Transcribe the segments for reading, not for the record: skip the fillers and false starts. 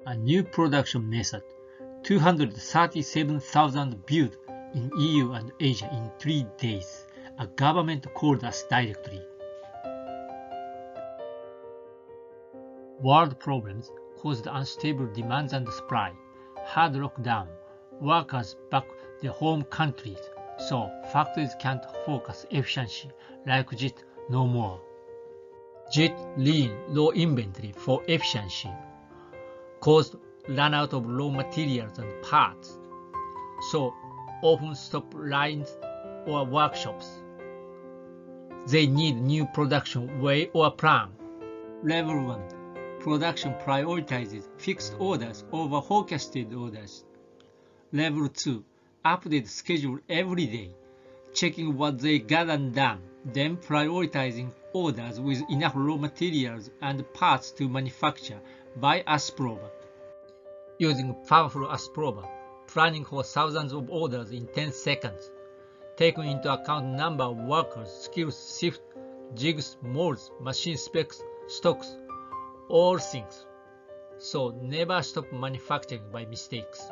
A new production method, 237,000 built in EU and Asia in 3 days. A government called us directly. World problems caused unstable demands and supply, hard lockdown, workers back their home countries, so factories can't focus efficiency like JIT no more. JIT lean low inventory for efficiency caused run out of raw materials and parts, so often stop lines or workshops. They need new production way or plan. Level 1. Production prioritizes fixed orders over forecasted orders. Level 2. Update schedule every day, checking what they got and done, then prioritizing orders with enough raw materials and parts to manufacture by Asprova. Using powerful Asprova, planning for thousands of orders in 10 seconds, taking into account number of workers, skills, shift, jigs, molds, machine specs, stocks, all things. So never stop manufacturing by mistakes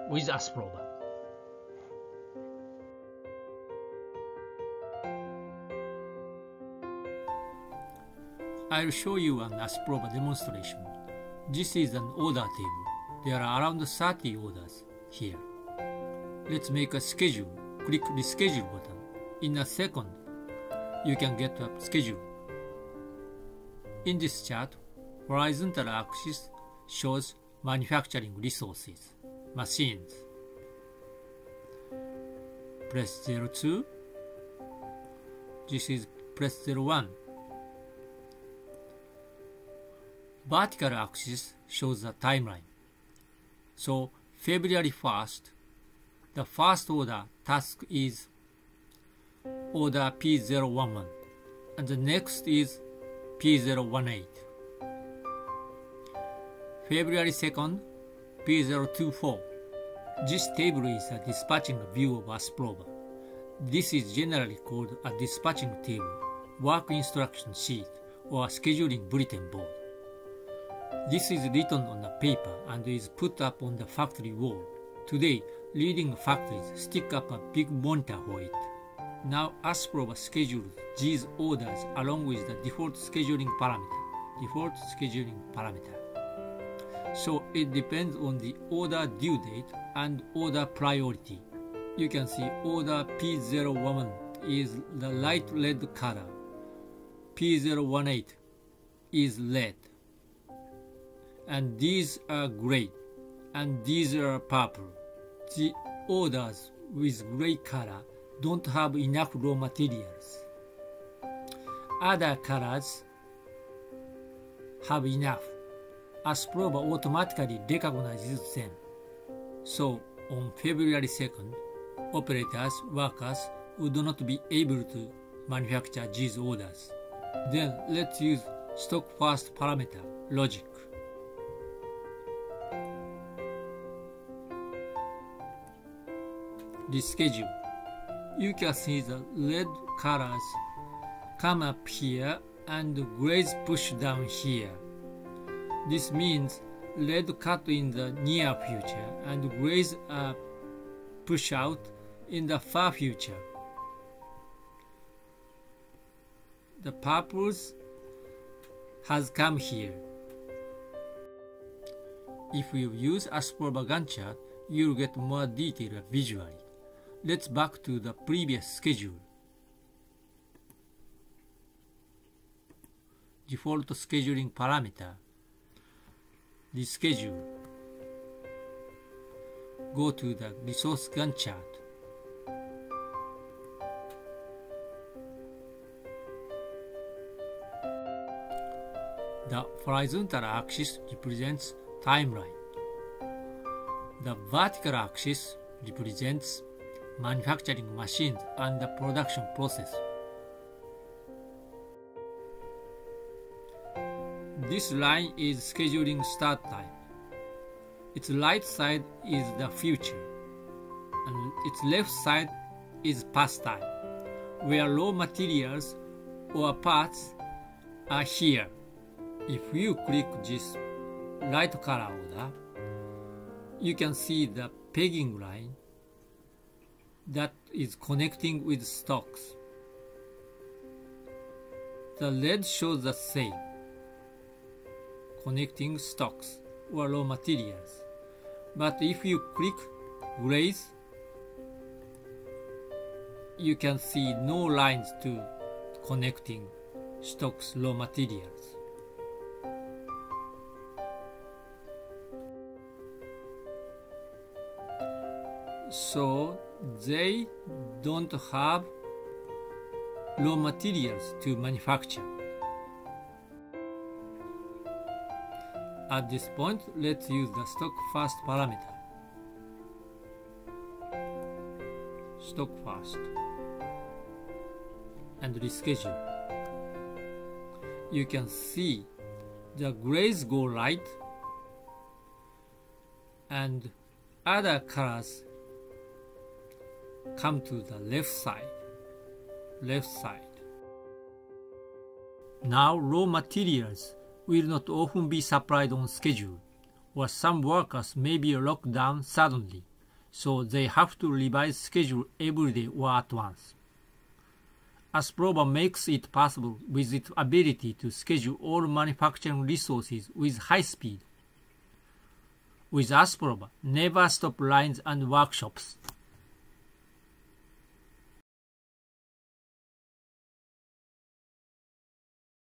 with Asprova. I'll show you an Asprova demonstration. This is an order table. There are around 30 orders here. Let's make a schedule. Click the schedule button. In a second, you can get a schedule. In this chart, horizontal axis shows manufacturing resources, machines. Press 02. This is press 01. Vertical axis shows the timeline. So February 1st, the first order task is order P011 and the next is P018. February 2nd, P024. This table is a dispatching view of Asprova. This is generally called a dispatching table, work instruction sheet, or a scheduling bulletin board. This is written on a paper and is put up on the factory wall. Today, leading factories stick up a big monitor for it. Now Asprova schedules these orders along with the default scheduling parameter. So it depends on the order due date and order priority. You can see order P01 is the light red color. P018 is red. And these are gray, and these are purple. The orders with gray color don't have enough raw materials. Other colors have enough. Asprova automatically recognizes them. So on February 2nd, operators, workers would not be able to manufacture these orders. Then let's use stock first parameter logic. The schedule. You can see the red colors come up here and grays push down here. This means red cut in the near future and grays are push out in the far future. The purples has come here. If you use Asprova Gantt chart, you'll get more detail visually. Let's back to the previous schedule. Default scheduling parameter. The schedule. Go to the resource Gantt chart. The horizontal axis represents timeline. The vertical axis represents manufacturing machines and the production process. This line is scheduling start time. Its right side is the future, and its left side is past time, where raw materials or parts are here. If you click this light color order, you can see the pegging line that is connecting with stocks. The red shows the same, connecting stocks or raw materials. But if you click grays, you can see no lines to connecting stocks raw materials. So they don't have raw materials to manufacture. At this point, let's use the stock first parameter. Stock first and reschedule. You can see the grays go light and other colors come to the left side. Now raw materials will not often be supplied on schedule, or some workers may be locked down suddenly, so they have to revise schedule every day or at once. Asprova makes it possible with its ability to schedule all manufacturing resources with high speed. With Asprova, never stop lines and workshops.